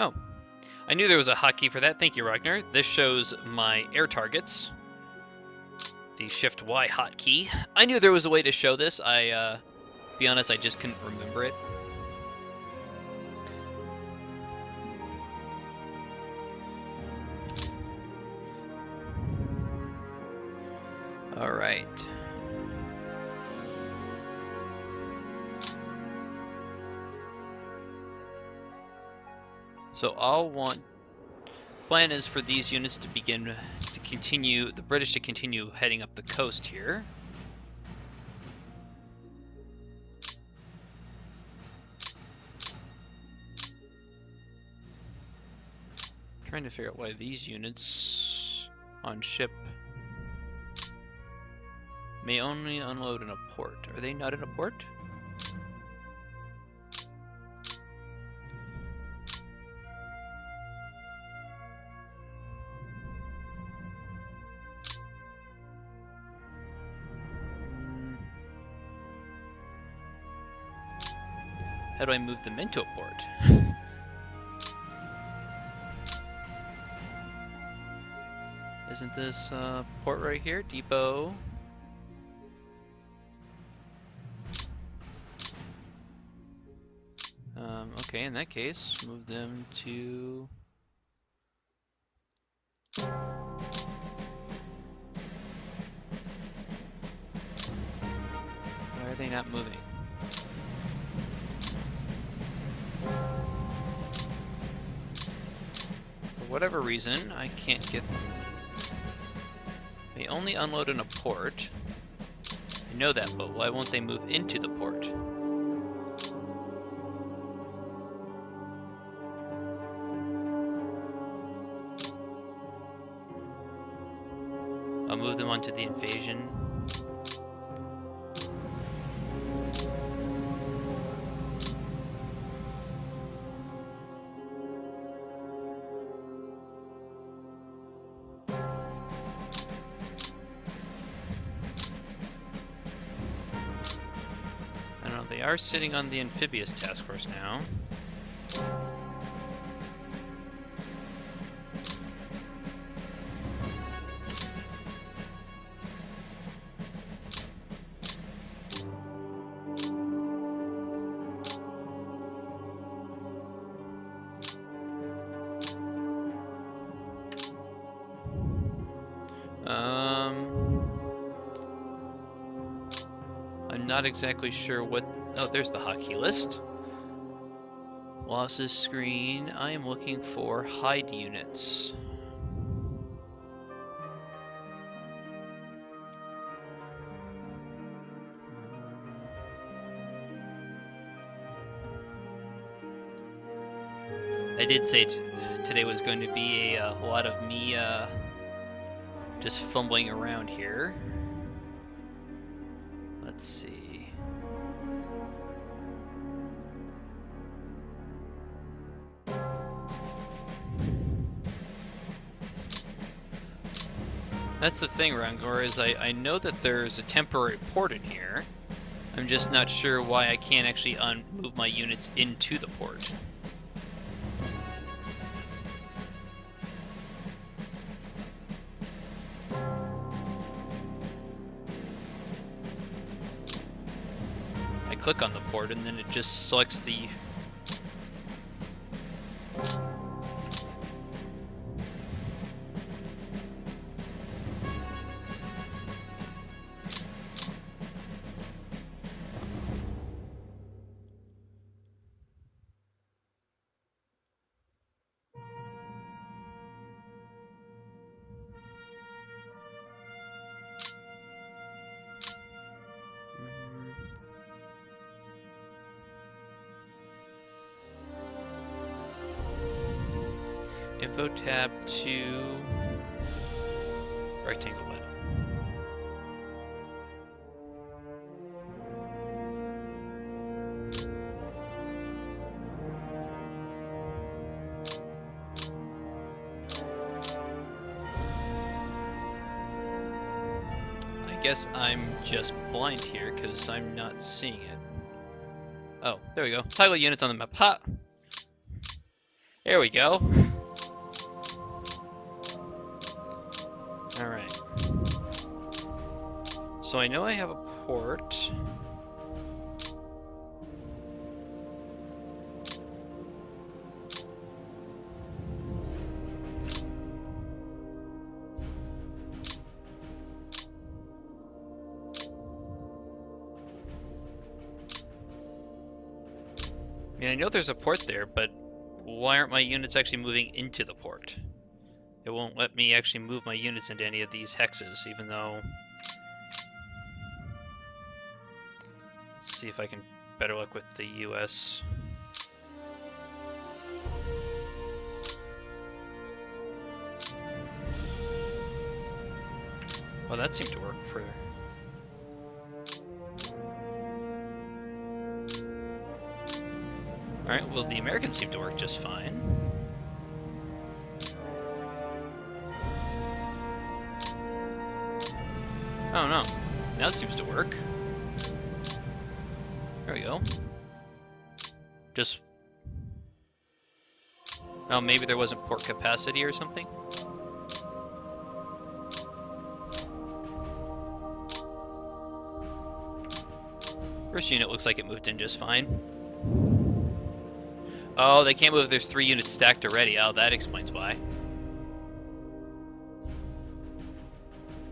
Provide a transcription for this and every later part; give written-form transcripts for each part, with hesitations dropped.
Oh, I knew there was a hotkey for that. Thank you, Ragnar. This shows my air targets. The Shift Y hotkey. I knew there was a way to show this. Be honest, I just couldn't remember it. All right. So plan is for these units to begin to continue, the British to continue heading up the coast here. Trying to figure out why these units on ship may only unload in a port. Are they not in a port? How do I move them into a port? Isn't this port right here? Depot. Okay, in that case, move them to... Why are they not moving? For whatever reason, I can't get them. They only unload in a port. I know that, but why won't they move into the port? I'll move them onto the invasion. I don't know, they are sitting on the amphibious task force now. I'm not exactly sure what... Oh, there's the hotkey list. Losses screen. I am looking for hide units. I did say today was going to be a lot of me just fumbling around here. Let's see. That's the thing, Rangor, is I know that there's a temporary port in here. I'm just not sure why I can't actually move my units into the port. I click on the port and then it just selects the... Info tab to rectangle button. I guess I'm just blind here because I'm not seeing it. Oh, there we go. Toggle units on the map. Ha! There we go. Alright. So I know I have a port. I mean, I know there's a port there, but why aren't my units actually moving into the port? It won't let me actually move my units into any of these hexes, even though... Let's see if I can better luck with the US. Well, that seemed to work for... Alright, well, the Americans seem to work just fine. Oh no, now it seems to work. There we go. Just... Oh, maybe there wasn't port capacity or something? First unit looks like it moved in just fine. Oh, they can't move. There's 3 units stacked already. Oh, that explains why.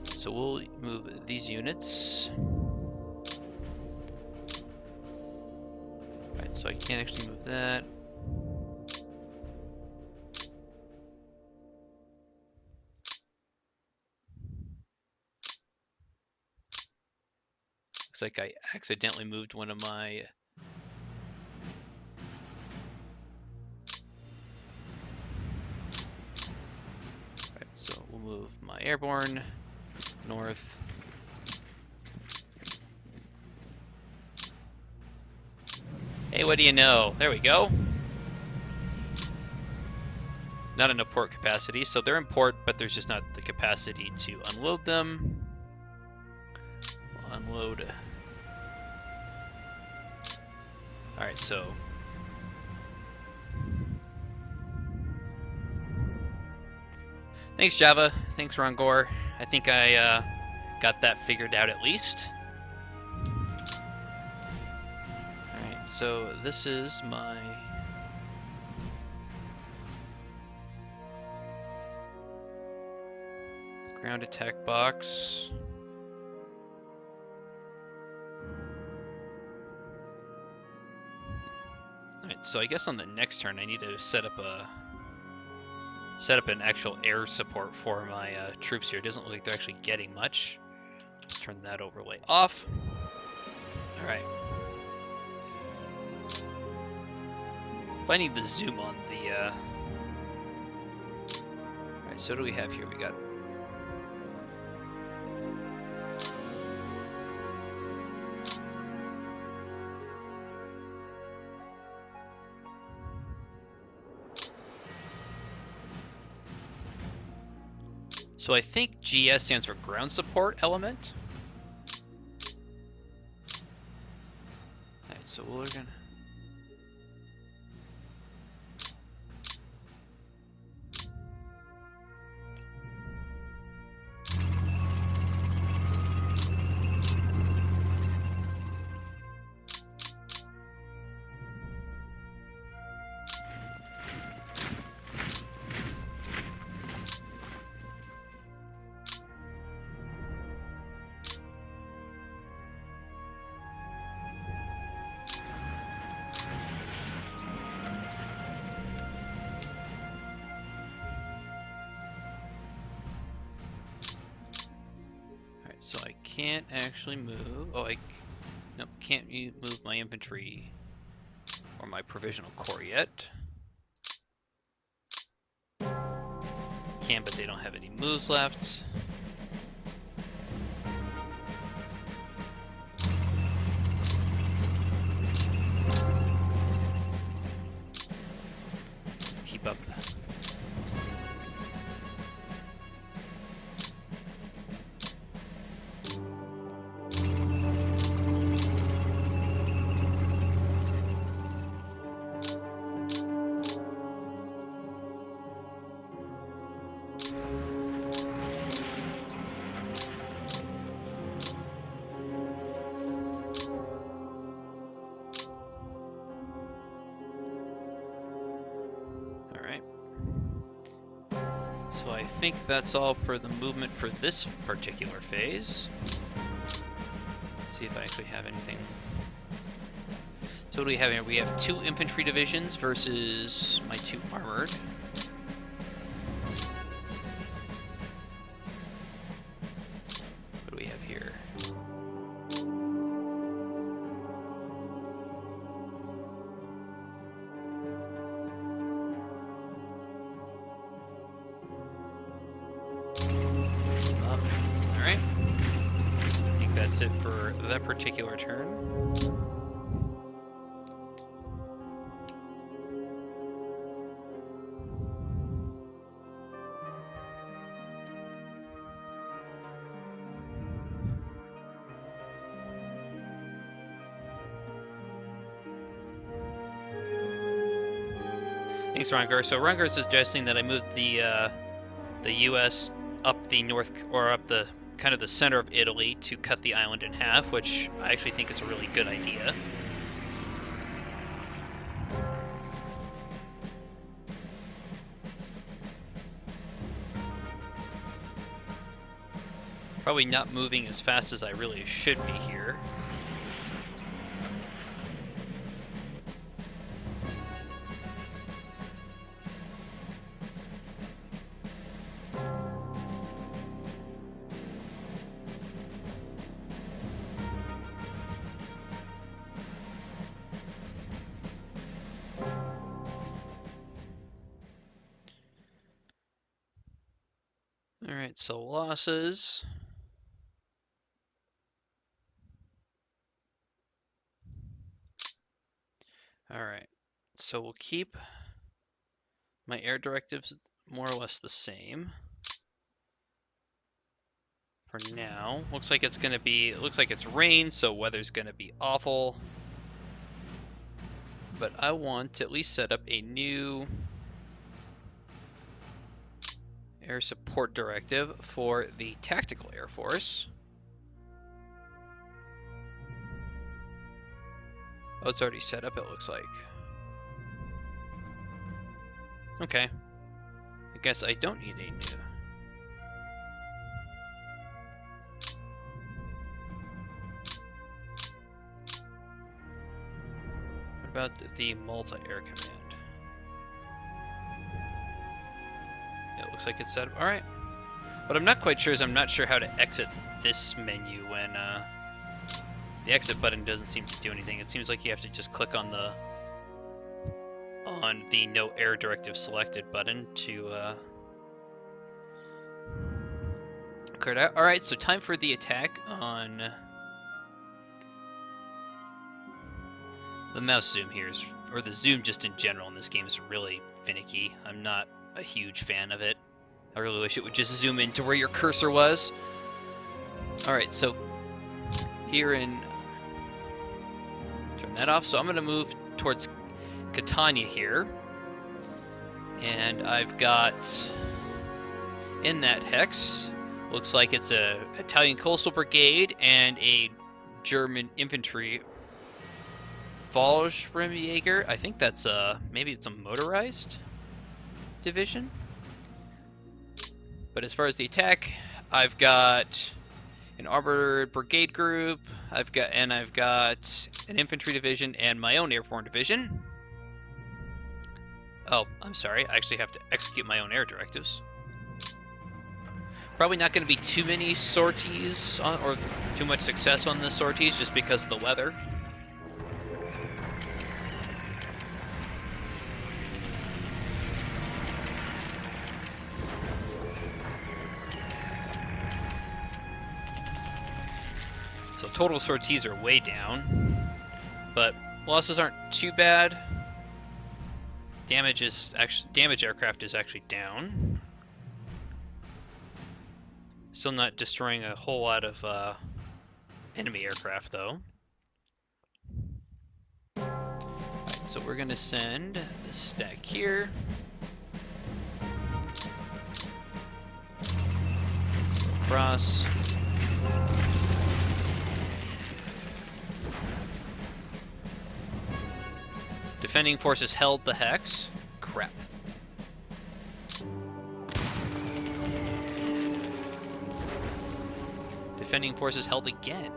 So we'll move these units. Alright, so I can't actually move that. Looks like I accidentally moved one of my... Alright, so we'll move my airborne north. Hey, what do you know? There we go. Not enough port capacity, so they're in port, but there's just not the capacity to unload them. We'll unload. Alright, so... Thanks, Java. Thanks, Rongor. I think I got that figured out at least. Alright, so this is my... ground attack box. Alright, so I guess on the next turn I need to set up an actual air support for my troops here. It doesn't look like they're actually getting much. Let's turn that overlay off. Alright. If I need the zoom on the... Alright, so what do we have here? We got... So I think GS stands for ground support element. Alright, so we're gonna... So I can't actually move. Oh, nope, can't move my infantry or my provisional corps yet. Can, but they don't have any moves left. Keep up. I think that's all for the movement for this particular phase. Let's see if I actually have anything. So what do we have here? We have 2 infantry divisions versus my 2 armored. What do we have here? Alright. I think that's it for that particular turn. Thanks, Rongar. So Rongar is suggesting that I move the U.S. up the north, or up the kind of the center of Italy to cut the island in half, which I actually think is a really good idea. Probably not moving as fast as I really should be here. Alright, so losses. Alright, so we'll keep my air directives more or less the same for now. Looks like it's gonna be, it looks like it's rain, so weather's gonna be awful. But I want to at least set up a new air support directive for the Tactical Air Force. Oh, it's already set up, it looks like. Okay. I guess I don't need a new. What about the Malta Air Command? It looks like it's set up. Alright. What I'm not quite sure is I'm not sure how to exit this menu when the exit button doesn't seem to do anything. It seems like you have to just click on the no air directive selected button to clear it out. Alright, so time for the attack on the mouse zoom here, or the zoom just in general in this game is really finicky. I'm not a huge fan of it. I really wish it would just zoom into where your cursor was. Alright, so here in... turn that off. So I'm going to move towards Catania here. And I've got in that hex, looks like it's a Italian Coastal Brigade and a German infantry Fallschirmjäger. I think that's maybe it's a motorized division. But as far as the attack, I've got an armored brigade group, I've got an infantry division and my own airborne division. Oh, I'm sorry, I actually have to execute my own air directives. Probably not going to be too many sorties or too much success on the sorties just because of the weather. So total sorties are way down, but losses aren't too bad. Damage aircraft is actually down. Still not destroying a whole lot of enemy aircraft though. Right, so we're gonna send this stack here. Across. Defending forces held the hex. Crap. invading forces held again.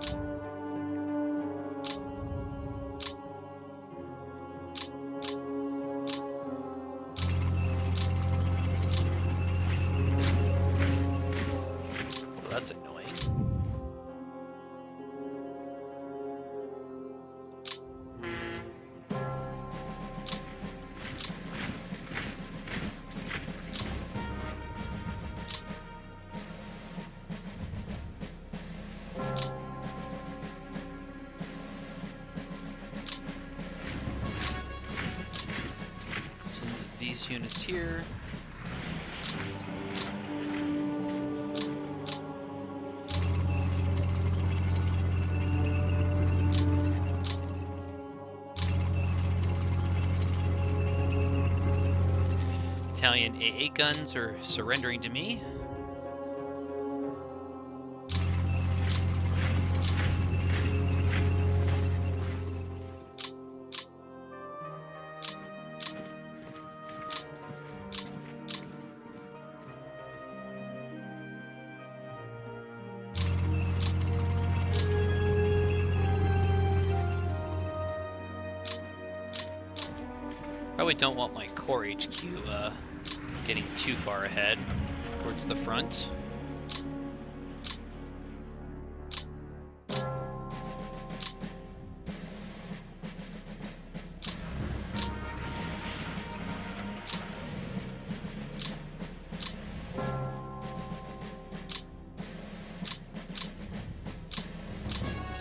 Well, that's annoying. These units here. Italian AA guns are surrendering to me. Probably don't want my core HQ getting too far ahead towards the front.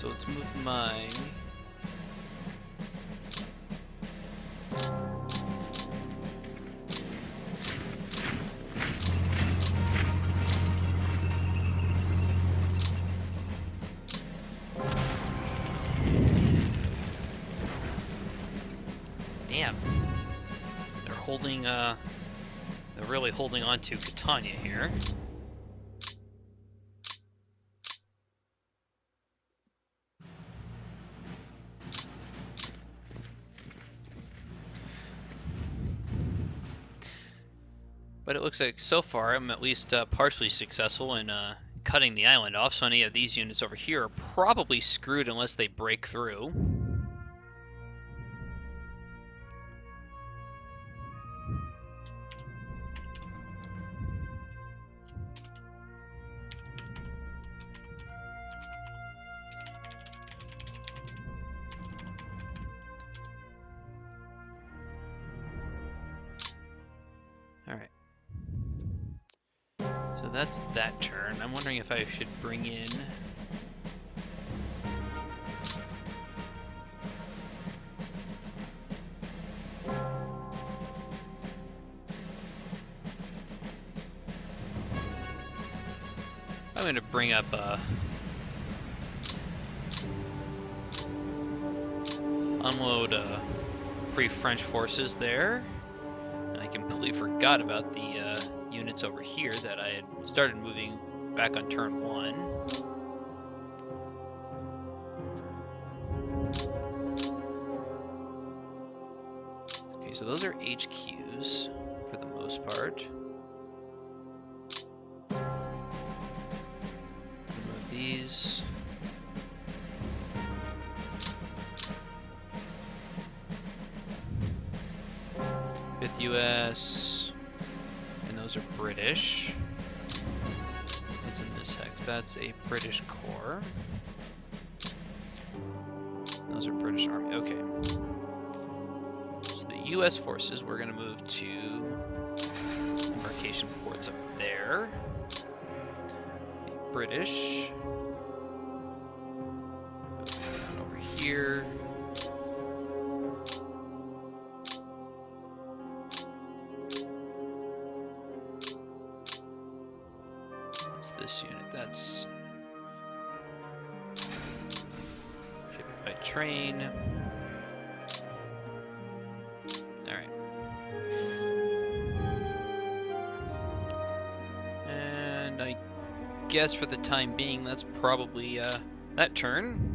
So let's move my damn. They're holding they're really holding on to Catania here. But it looks like so far I'm at least partially successful in cutting the island off, so any of these units over here are probably screwed unless they break through. Alright. So that's that turn. I'm wondering if I should bring in... I'm going to bring up unload Free-French forces there. And I completely forgot about the units over here that I had started moving back on turn 1. Okay, so those are HQs for the most part. Remove these. Fifth US, and those are British. What's in this hex? That's a British corps. Those are British Army. Okay. So the US forces, we're going to move to embarkation ports up there. The British. Down over here. This unit, that's shipped by train. Alright. And I guess for the time being, that's probably that turn.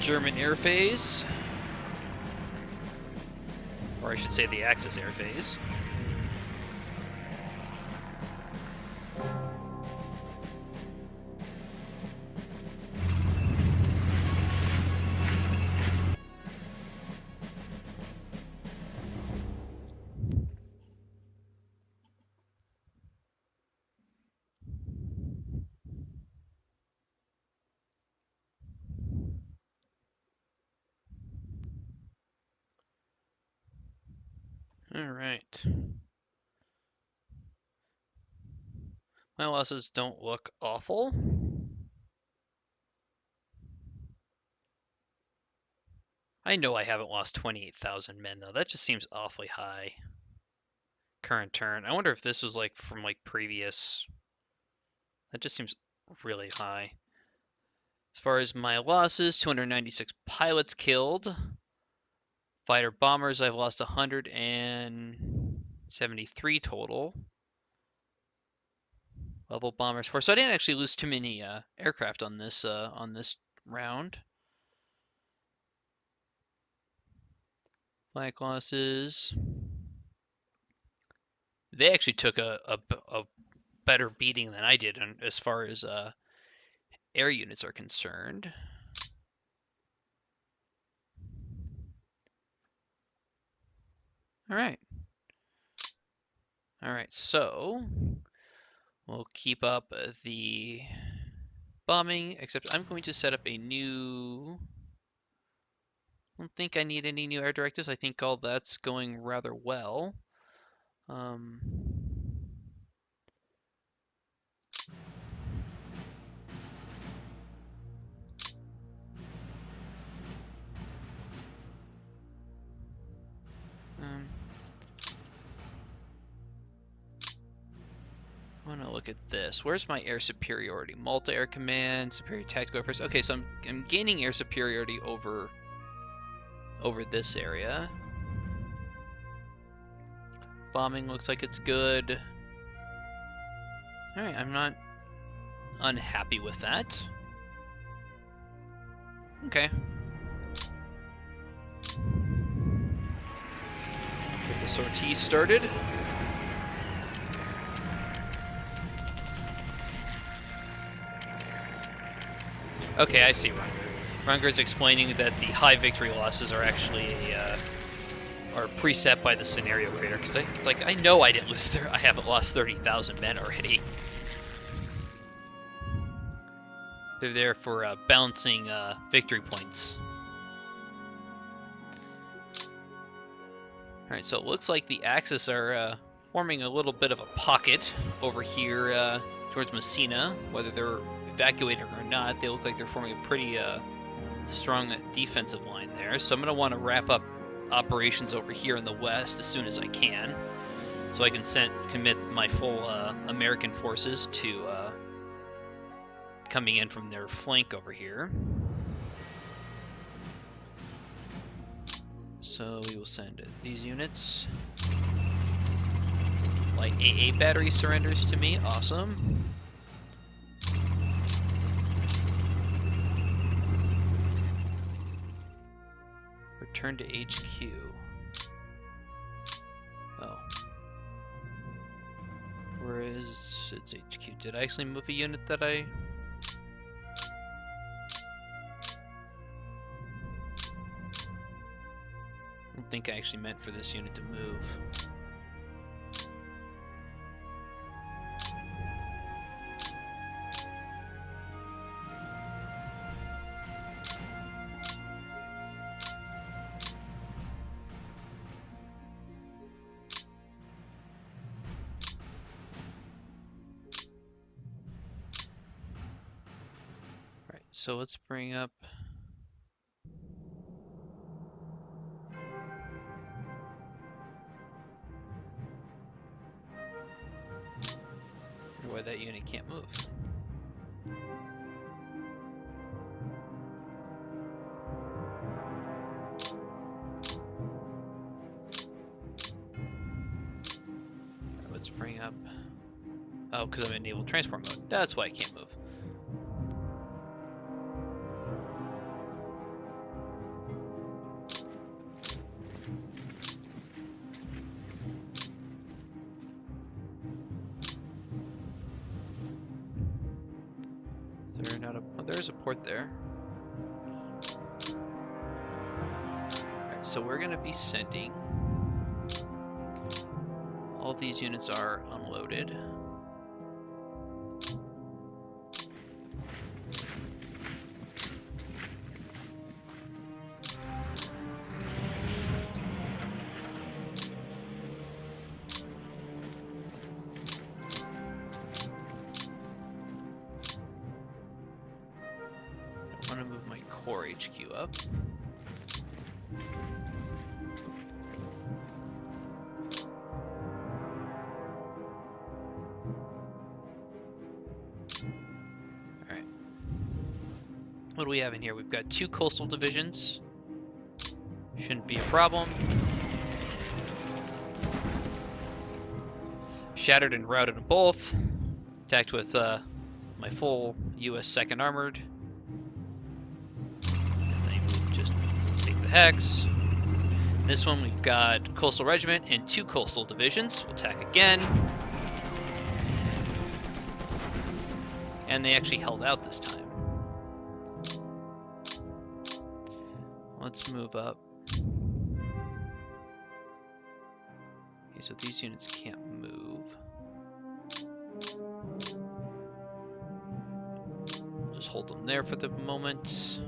German air phase. Or I should say the Axis air phase. Alright. My losses don't look awful. I know I haven't lost 28,000 men though. That just seems awfully high. Current turn. I wonder if this was like from like previous. That just seems really high. As far as my losses, 296 pilots killed. Fighter bombers, I've lost 173 total. Level bombers 4. So I didn't actually lose too many aircraft on this round. Flight losses. They actually took a better beating than I did as far as air units are concerned. All right. All right, so we'll keep up the bombing, except I'm going to set up a new... I don't think I need any new air directives. I think all that's going rather well. Um, I want to look at this. Where's my air superiority? Multi-air command, superior tactical air. Okay, so I'm gaining air superiority over this area. Bombing looks like it's good. All right, I'm not unhappy with that. Okay. Get the sortie started. Okay, I see Runger. Runger's explaining that the high victory losses are actually are preset by the scenario creator, because it's like I know I didn't lose I haven't lost 30,000 men already. They're there for balancing victory points. All right, so it looks like the Axis are forming a little bit of a pocket over here towards Messina. Whether they're evacuating or not, they look like they're forming a pretty strong defensive line there. So I'm going to want to wrap up operations over here in the west as soon as I can, so I can commit my full American forces to coming in from their flank over here. So we will send these units. Light AA battery surrenders to me. Awesome. Return to HQ. Oh. Where is its HQ? Did I actually move a unit that I... I don't think I actually meant for this unit to move. Right, so let's bring up... why that unit can't move. Right, let's bring up... Oh, because I'm in naval transport mode. That's why I can't move. support there. Alright, so we're going to be sending... All of these units are unloaded. I want to move my core HQ up. What do we have in here? We've got 2 coastal divisions. Shouldn't be a problem. Shattered and routed in both. Attacked with my full US 2nd Armored. And then just take the hex. This one we've got Coastal Regiment and 2 coastal divisions. We'll attack again. And they actually held out this time. Let's move up. Okay, so these units can't move. Just hold them there for the moment.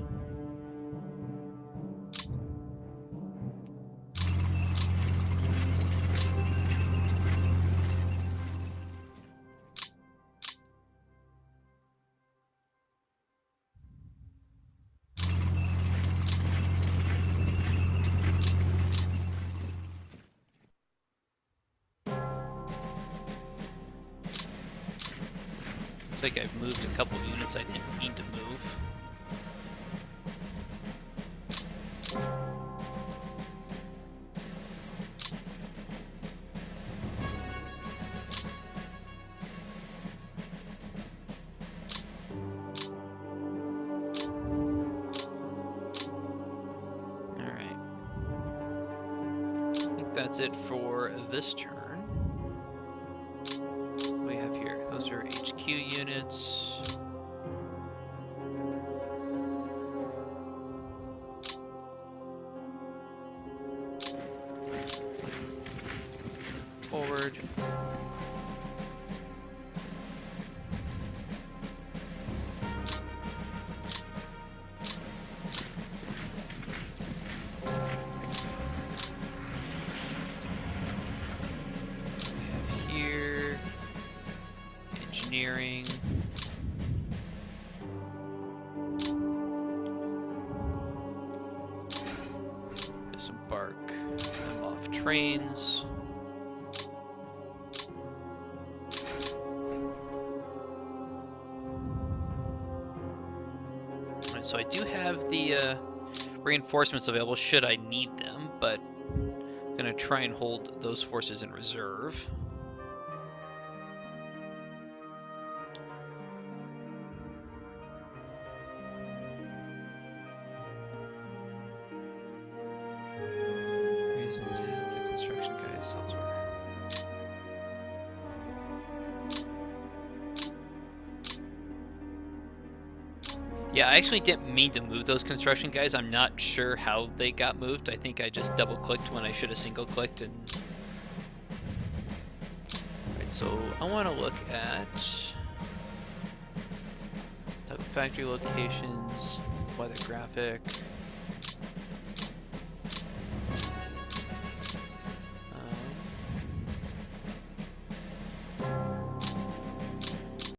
Looks like I've moved a couple of units I didn't need to move. Alright. I think that's it for this turn. We have here, those are HQ units. Forward. Engineering. Disembark them off trains. Alright, so I do have the reinforcements available should I need them, but I'm going to try and hold those forces in reserve. Yeah, I actually didn't mean to move those construction guys. I'm not sure how they got moved. I think I just double-clicked when I should have single-clicked. And right, so I want to look at type of factory locations, weather graphic.